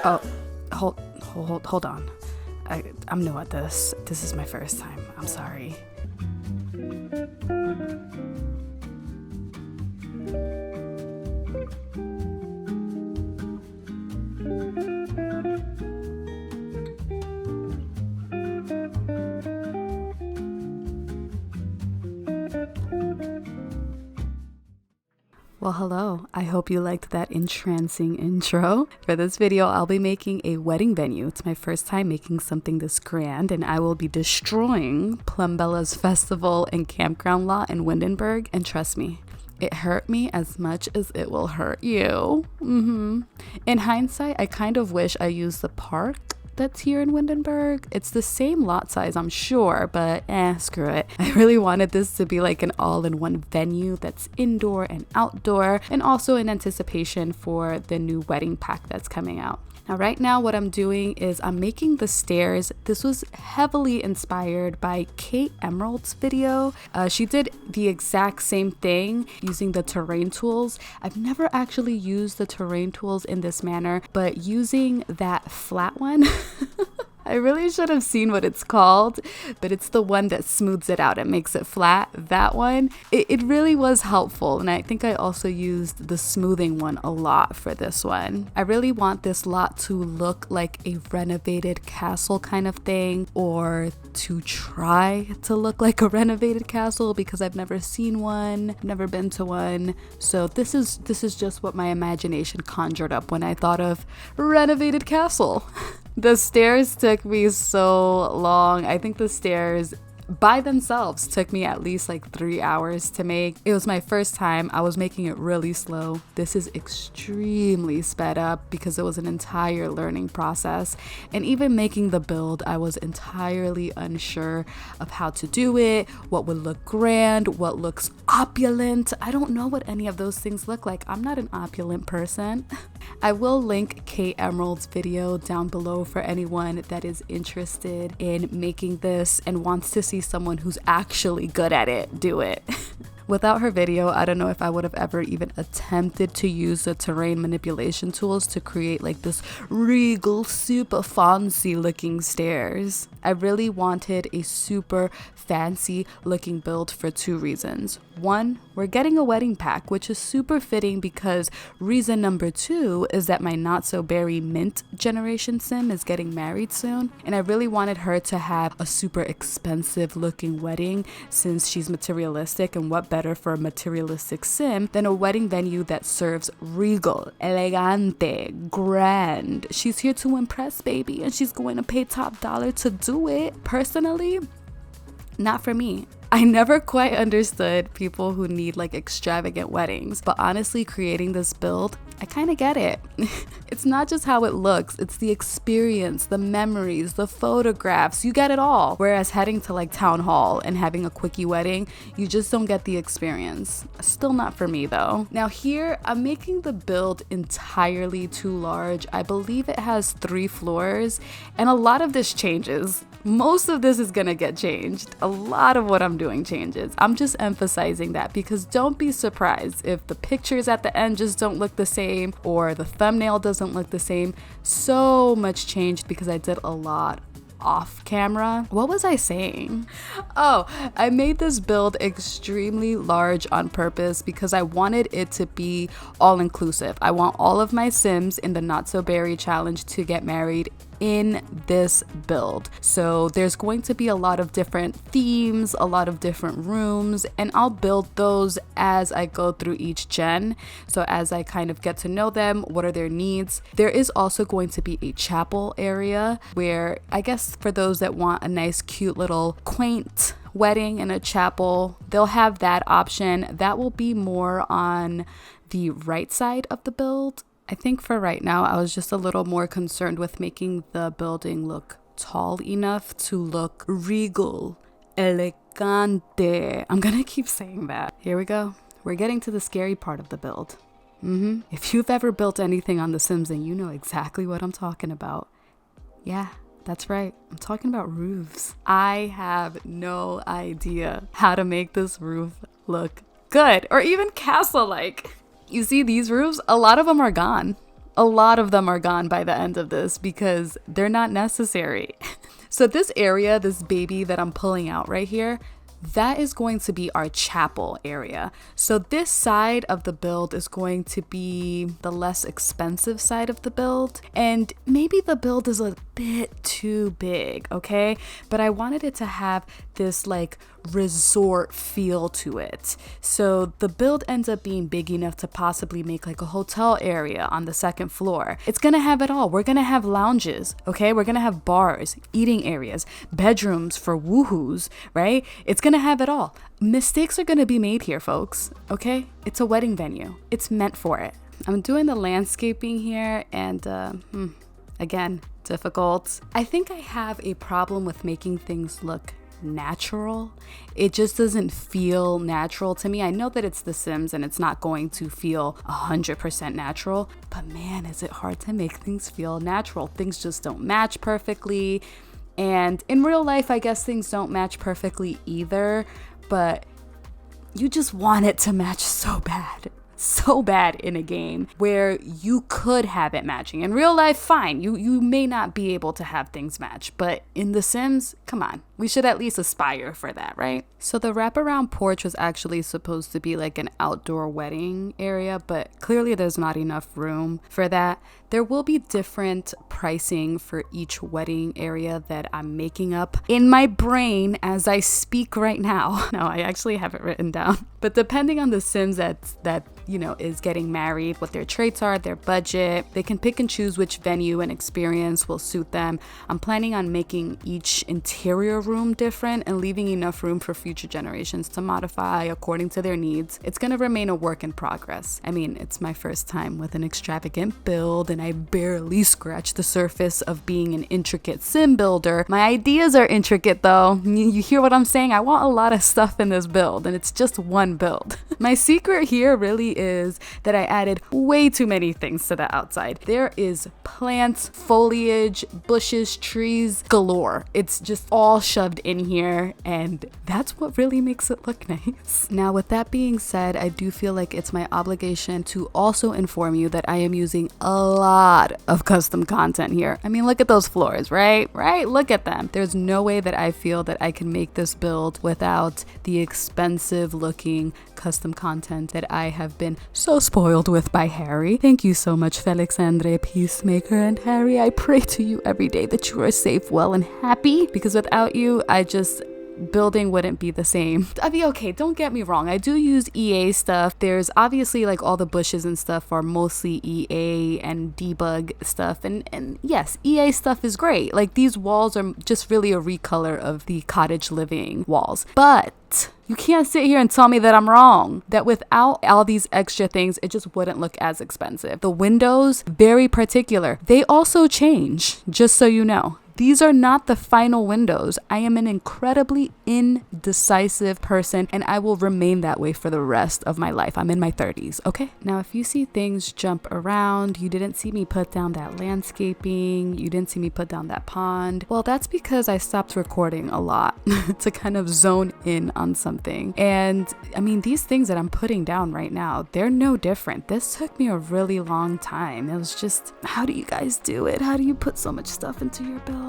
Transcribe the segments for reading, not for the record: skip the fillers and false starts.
Oh, hold on. I'm new at this. This is my first time. I'm sorry. Well, hello. I hope you liked that entrancing intro. For this video, I'll be making a wedding venue. It's my first time making something this grand, and I will be destroying Plumbella's festival and campground lot in Windenburg. And trust me, it hurt me as much as it will hurt you. In hindsight, I kind of wish I used the park that's here in Windenburg. It's the same lot size, I'm sure, but screw it. I really wanted this to be like an all-in-one venue that's indoor and outdoor, and also in anticipation for the new wedding pack that's coming out. Now, right now, what I'm doing is I'm making the stairs. This was heavily inspired by Kate Emerald's video. She did the exact same thing using the terrain tools. I've never actually used the terrain tools in this manner, but using that flat one, I really should have seen what it's called, but it's the one that smooths it out and makes it flat. That one, it really was helpful. And I think I also used the smoothing one a lot for this one. I really want this lot to look like a renovated castle kind of thing, or to try to look like a renovated castle, because I've never seen one, never been to one. So this is just what my imagination conjured up when I thought of renovated castle. The stairs took me so long. I think the stairs by themselves took me at least like 3 hours to make. It was my first time. I was making it really slow. This is extremely sped up because it was an entire learning process. And even making the build, I was entirely unsure of how to do it, what would look grand, what looks opulent. I don't know what any of those things look like. I'm not an opulent person. I will link Kate Emerald's video down below for anyone that is interested in making this and wants to see someone who's actually good at it do it. Without her video, I don't know if I would have ever even attempted to use the terrain manipulation tools to create like this regal, super fancy looking stairs. I really wanted a super fancy looking build for 2 reasons. 1, we're getting a wedding pack, which is super fitting because reason number 2 is that my not so berry mint generation sim is getting married soon, and I really wanted her to have a super expensive looking wedding since she's materialistic, and what better for a materialistic sim than a wedding venue that serves regal, elegante, grand. She's here to impress, baby, and she's going to pay top dollar to do it. Personally, not for me. I never quite understood people who need like extravagant weddings, but honestly, creating this build, I kind of get it. It's not just how it looks, it's the experience, the memories, the photographs, you get it all. Whereas heading to like town hall and having a quickie wedding, you just don't get the experience. Still not for me though. Now here, I'm making the build entirely too large. I believe it has 3 floors, and a lot of this changes. Most of this is gonna get changed. A lot of what I'm doing changes. I'm just emphasizing that because don't be surprised if the pictures at the end just don't look the same or the thumbnail doesn't look the same. So much changed because I did a lot off camera. What was I saying? Oh, I made this build extremely large on purpose because I wanted it to be all inclusive. I want all of my Sims in the Not So Berry challenge to get married in this build. So there's going to be a lot of different themes, a lot of different rooms, and I'll build those as I go through each gen. So as I kind of get to know them, what are their needs? There is also going to be a chapel area where I guess for those that want a nice, cute little quaint wedding in a chapel, they'll have that option. That will be more on the right side of the build. I think for right now, I was just a little more concerned with making the building look tall enough to look regal, elegante. I'm gonna keep saying that. Here we go. We're getting to the scary part of the build. If you've ever built anything on The Sims, then you know exactly what I'm talking about. Yeah, that's right. I'm talking about roofs. I have no idea how to make this roof look good, or even castle-like. You see these roofs? A lot of them are gone. A lot of them are gone by the end of this because they're not necessary. So this area, this baby that I'm pulling out right here, that is going to be our chapel area. So this side of the build is going to be the less expensive side of the build. And maybe the build is a bit too big, okay? But I wanted it to have this like resort feel to it. So the build ends up being big enough to possibly make like a hotel area on the second floor. It's gonna have it all. We're gonna have lounges, okay? We're gonna have bars, eating areas, bedrooms for woohoos, right? It's gonna have it all. Mistakes are gonna be made here, folks, okay? It's a wedding venue. It's meant for it. I'm doing the landscaping here and again, difficult. I think I have a problem with making things look natural. It just doesn't feel natural to me. I know that it's The Sims and it's not going to feel 100% natural, but man, is it hard to make things feel natural. Things just don't match perfectly. And in real life, I guess things don't match perfectly either, but you just want it to match so bad in a game where you could have it matching. In real life, fine, you may not be able to have things match, but in The Sims, come on, we should at least aspire for that, right? So the wraparound porch was actually supposed to be like an outdoor wedding area, but clearly there's not enough room for that. There will be different pricing for each wedding area that I'm making up in my brain as I speak right now. No, I actually have it written down. But depending on the Sims that you know is getting married, what their traits are, their budget, they can pick and choose which venue and experience will suit them. I'm planning on making each interior room different and leaving enough room for future generations to modify according to their needs. It's gonna remain a work in progress. I mean, it's my first time with an extravagant build and I barely scratched the surface of being an intricate sim builder. My ideas are intricate though. You hear what I'm saying? I want a lot of stuff in this build and it's just one build. My secret here really is that I added way too many things to the outside. There is plants, foliage, bushes, trees galore. It's just all shoved in here and that's what really makes it look nice. Now with that being said, I do feel like it's my obligation to also inform you that I am using a lot of custom content here. I mean, look at those floors, right? Look at them. There's no way that I feel that I can make this build without the expensive looking custom content that I have been so spoiled with by Harry. Thank you so much, Felixandre, Peacemaker, and Harry. I pray to you every day that you are safe, well, and happy, because without you, building wouldn't be the same. I mean, okay, don't get me wrong. I do use EA stuff. There's obviously like all the bushes and stuff are mostly EA and debug stuff. And yes, EA stuff is great. Like these walls are just really a recolor of the cottage living walls. But you can't sit here and tell me that I'm wrong, that without all these extra things, it just wouldn't look as expensive. The windows, very particular. They also change, just so you know. These are not the final windows. I am an incredibly indecisive person and I will remain that way for the rest of my life. I'm in my 30s, okay? Now, if you see things jump around, you didn't see me put down that landscaping, you didn't see me put down that pond, well, that's because I stopped recording a lot to kind of zone in on something. And I mean, these things that I'm putting down right now, they're no different. This took me a really long time. It was just, how do you guys do it? How do you put so much stuff into your build?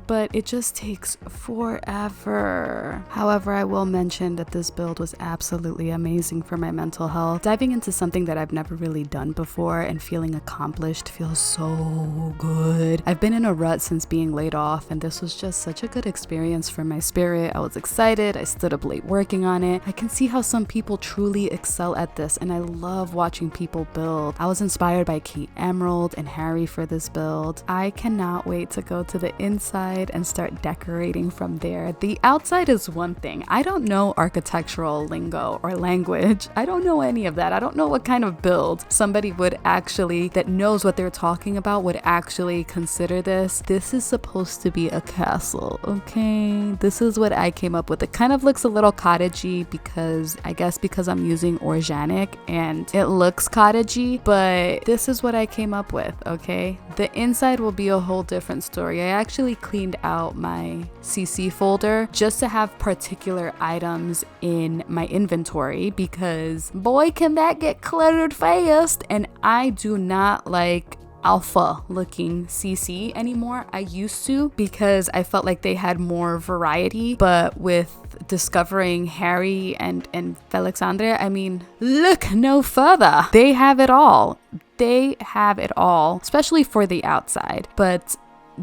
But it just takes forever. However, I will mention that this build was absolutely amazing for my mental health. Diving into something that I've never really done before and feeling accomplished feels so good. I've been in a rut since being laid off and this was just such a good experience for my spirit. I was excited. I stood up late working on it. I can see how some people truly excel at this and I love watching people build. I was inspired by Kate Emerald and Harry for this build. I cannot wait to go to the inside and start decorating from there. The outside is one thing. I don't know architectural lingo or language. I don't know any of that. I don't know what kind of build somebody would actually, that knows what they're talking about, would actually consider this. This is supposed to be a castle, okay? This is what I came up with. It kind of looks a little cottagey because I'm using organic and it looks cottagey, but this is what I came up with, okay? The inside will be a whole different story. I actually cleaned out my CC folder just to have particular items in my inventory, because boy, can that get cluttered fast. And I do not like alpha looking CC anymore. I used to, because I felt like they had more variety, but with discovering Harry and Felixandre, I mean, look no further. They have it all. They have it all, especially for the outside. But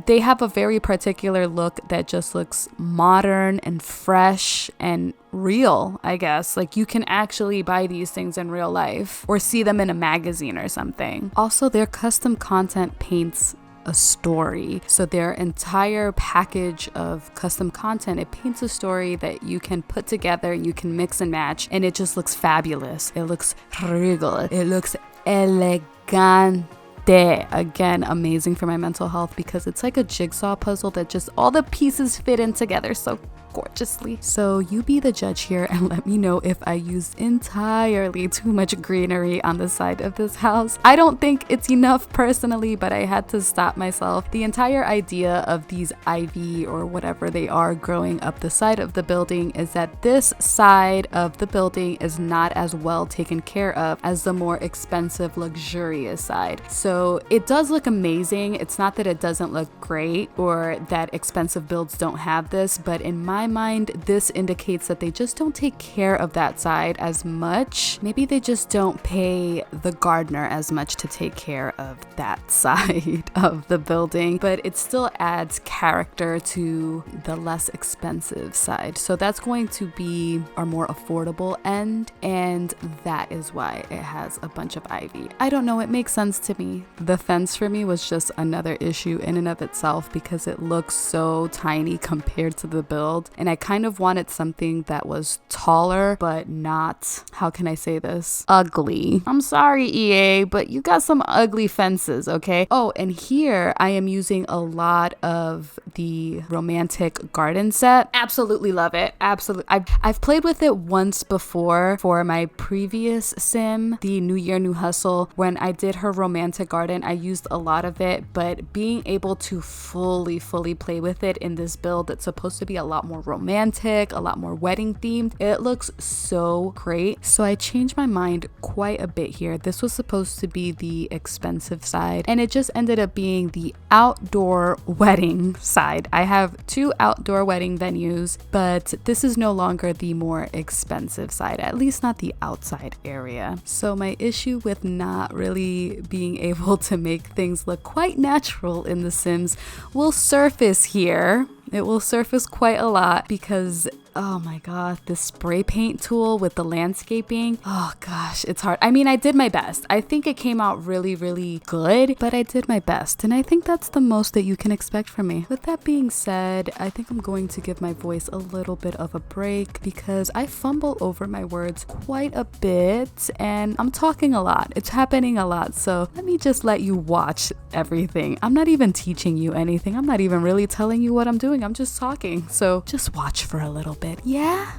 they have a very particular look that just looks modern and fresh and real, I guess. Like, you can actually buy these things in real life or see them in a magazine or something. Also, their custom content paints a story. So their entire package of custom content, it paints a story that you can put together and you can mix and match, and it just looks fabulous. It looks regal. It looks elegante. Again, amazing for my mental health, because it's like a jigsaw puzzle that just all the pieces fit in together so gorgeously. So you be the judge here and let me know if I used entirely too much greenery on the side of this house. I don't think it's enough personally, but I had to stop myself. The entire idea of these ivy or whatever they are growing up the side of the building is that this side of the building is not as well taken care of as the more expensive, luxurious side. So it does look amazing. It's not that it doesn't look great or that expensive builds don't have this, but in my mind, this indicates that they just don't take care of that side as much. Maybe they just don't pay the gardener as much to take care of that side of the building, but it still adds character to the less expensive side. So that's going to be our more affordable end, and that is why it has a bunch of ivy. I don't know, it makes sense to me. The fence for me was just another issue in and of itself, because it looks so tiny compared to the build. And I kind of wanted something that was taller, but not, how can I say this? Ugly. I'm sorry, EA, but you got some ugly fences, okay? Oh, and here I am using a lot of the romantic garden set. Absolutely love it. Absolutely. I've played with it once before for my previous sim, the New Year, New Hustle. When I did her romantic garden, I used a lot of it, but being able to fully play with it in this build that's supposed to be a lot more romantic, a lot more wedding themed, it looks so great. So I changed my mind quite a bit here. This was supposed to be the expensive side, and it just ended up being the outdoor wedding side. I have two outdoor wedding venues, but this is no longer the more expensive side, at least not the outside area. So my issue with not really being able to make things look quite natural in The Sims will surface here. It will surface quite a lot, because oh my god, this spray paint tool with the landscaping, oh gosh, it's hard. I mean, I did my best. I think it came out really good, but I did my best, and I think that's the most that you can expect from me. With that being said, I think I'm going to give my voice a little bit of a break, because I fumble over my words quite a bit and I'm talking a lot. It's happening a lot, so let me just let you watch everything. I'm not even teaching you anything. I'm not even really telling you what I'm doing. I'm just talking, so just watch for a little bit. Yeah?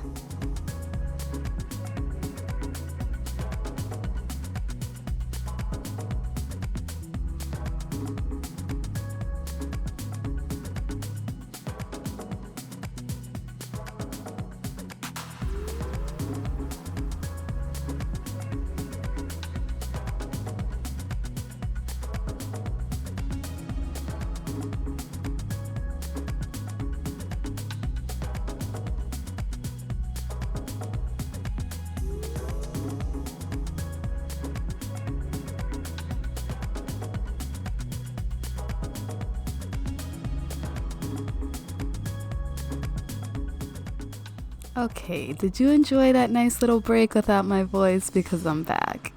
Okay, did you enjoy that nice little break without my voice? Because I'm back.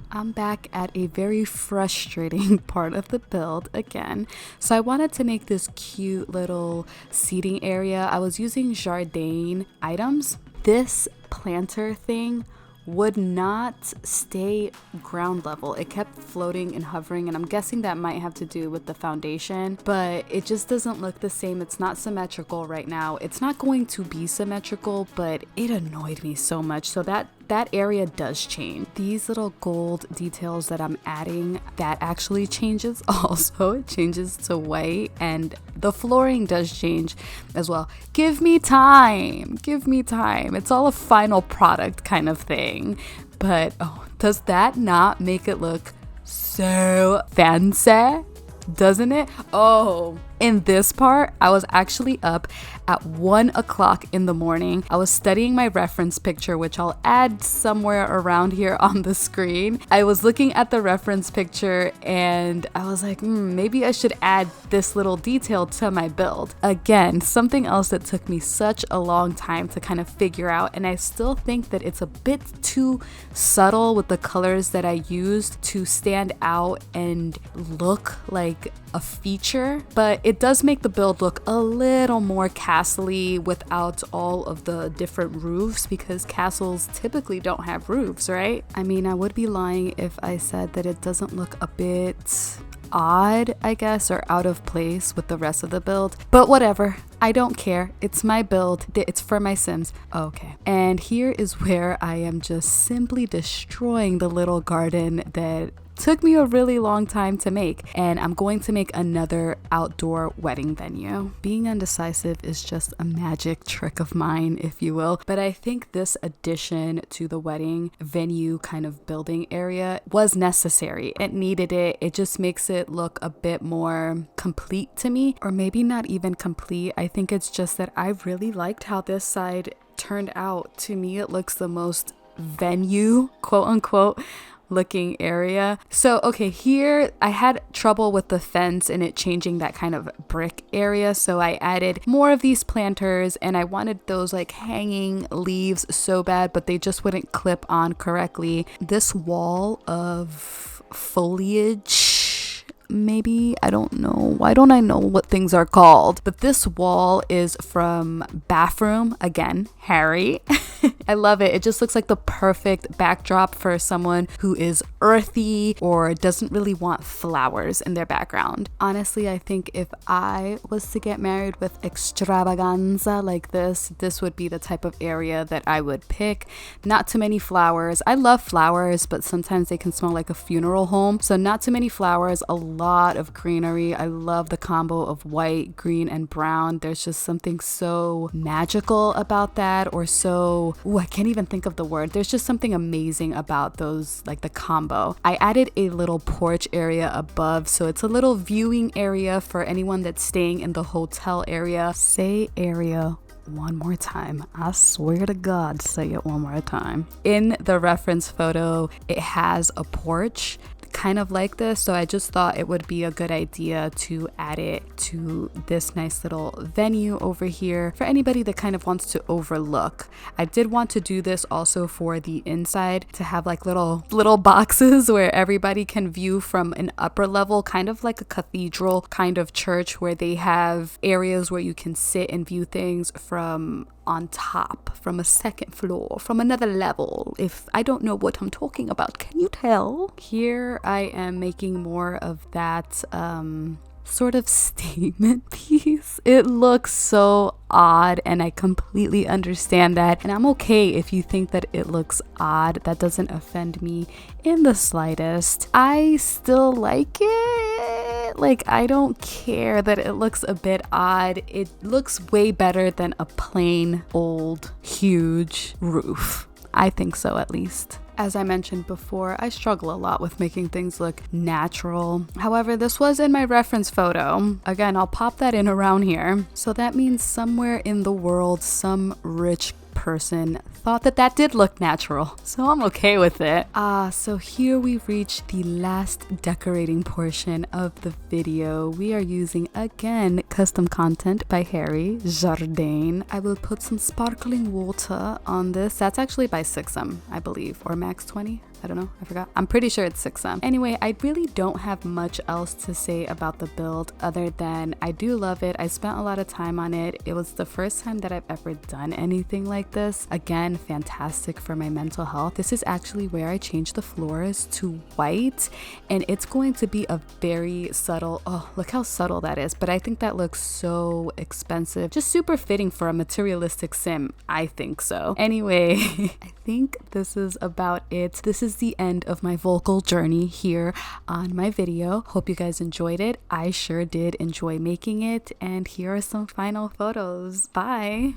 I'm back at a very frustrating part of the build again. So I wanted to make this cute little seating area. I was using Jardin items. This planter thing would not stay ground level. It kept floating and hovering, and I'm guessing that might have to do with the foundation, but it just doesn't look the same. It's not symmetrical right now. It's not going to be symmetrical, but it annoyed me so much. So that that area does change. These little gold details that I'm adding, that actually changes also. It changes to white, and the flooring does change as well. Give me time. Give me time. It's all a final product kind of thing. But does that not make it look so fancy? Doesn't it? Oh, in this part, I was actually up at 1 o'clock in the morning. I was studying my reference picture, which I'll add somewhere around here on the screen. I was looking at the reference picture and I was like, maybe I should add this little detail to my build. Again, something else that took me such a long time to kind of figure out, and I still think that it's a bit too subtle with the colors that I used to stand out and look like a feature, but it does make the build look a little more castle-y without all of the different roofs, because castles typically don't have roofs, right? I mean, I would be lying if I said that it doesn't look a bit odd, I guess, or out of place with the rest of the build, but whatever. I don't care. It's my build. It's for my Sims. Okay. And here is where I am just simply destroying the little garden that took me a really long time to make, and I'm going to make another outdoor wedding venue. Being undecisive is just a magic trick of mine, if you will, but I think this addition to the wedding venue kind of building area was necessary. It needed it. It just makes it look a bit more complete to me, or maybe not even complete. I think it's just that I really liked how this side turned out. To me, it looks the most venue, quote unquote, looking area. So okay, here I had trouble with the fence and it changing that kind of brick area, so I added more of these planters, and I wanted those like hanging leaves so bad, but they just wouldn't clip on correctly. This wall of foliage, maybe, I don't know, why don't I know what things are called, but this wall is from Bathroom, again, Harry. I love it. It just looks like the perfect backdrop for someone who is earthy or doesn't really want flowers in their background. Honestly, I think if I was to get married with extravaganza like this would be the type of area that I would pick. Not too many flowers. I love flowers, but sometimes they can smell like a funeral home. So not too many flowers, a lot of greenery. I love the combo of white, green, and brown. There's just something so magical about that, or so, I can't even think of the word. There's just something amazing about those, like the combo. I added a little porch area above, so it's a little viewing area for anyone that's staying in the hotel area. Say area one more time. I swear to God, say it one more time. In the reference photo, it has a porch kind of like this, so I just thought it would be a good idea to add it to this nice little venue over here for anybody that kind of wants to overlook. I did want to do this also for the inside, to have like little boxes where everybody can view from an upper level, kind of like a cathedral kind of church, where they have areas where you can sit and view things from on top, from a second floor, from another level. If I don't know what I'm talking about, can you tell? Here I am making more of that sort of statement piece. It looks so odd, and I completely understand that, and I'm okay if you think that it looks odd. That doesn't offend me in the slightest. I still like it. Like, I don't care that it looks a bit odd. It looks way better than a plain old huge roof. I think so, at least. As I mentioned before, I struggle a lot with making things look natural. However, this was in my reference photo. Again, I'll pop that in around here. So that means somewhere in the world, some rich person thought that did look natural, so I'm okay with it. So here we reach the last decorating portion of the video. We are using, again, custom content by Harry Jardin. I will put some sparkling water on this. That's actually by 6M, I believe, or Max 20. I don't know, I forgot. I'm pretty sure it's 6M. Anyway, I really don't have much else to say about the build other than I do love it. I spent a lot of time on it. It was the first time that I've ever done anything like this. Again, again, fantastic for my mental health. This is actually where I changed the floors to white, and it's going to be a very subtle, oh, look how subtle that is. But I think that looks so expensive. Just super fitting for a materialistic sim. I think so. Anyway, I think this is about it. This is the end of my vocal journey here on my video. Hope you guys enjoyed it. I sure did enjoy making it, and here are some final photos. Bye.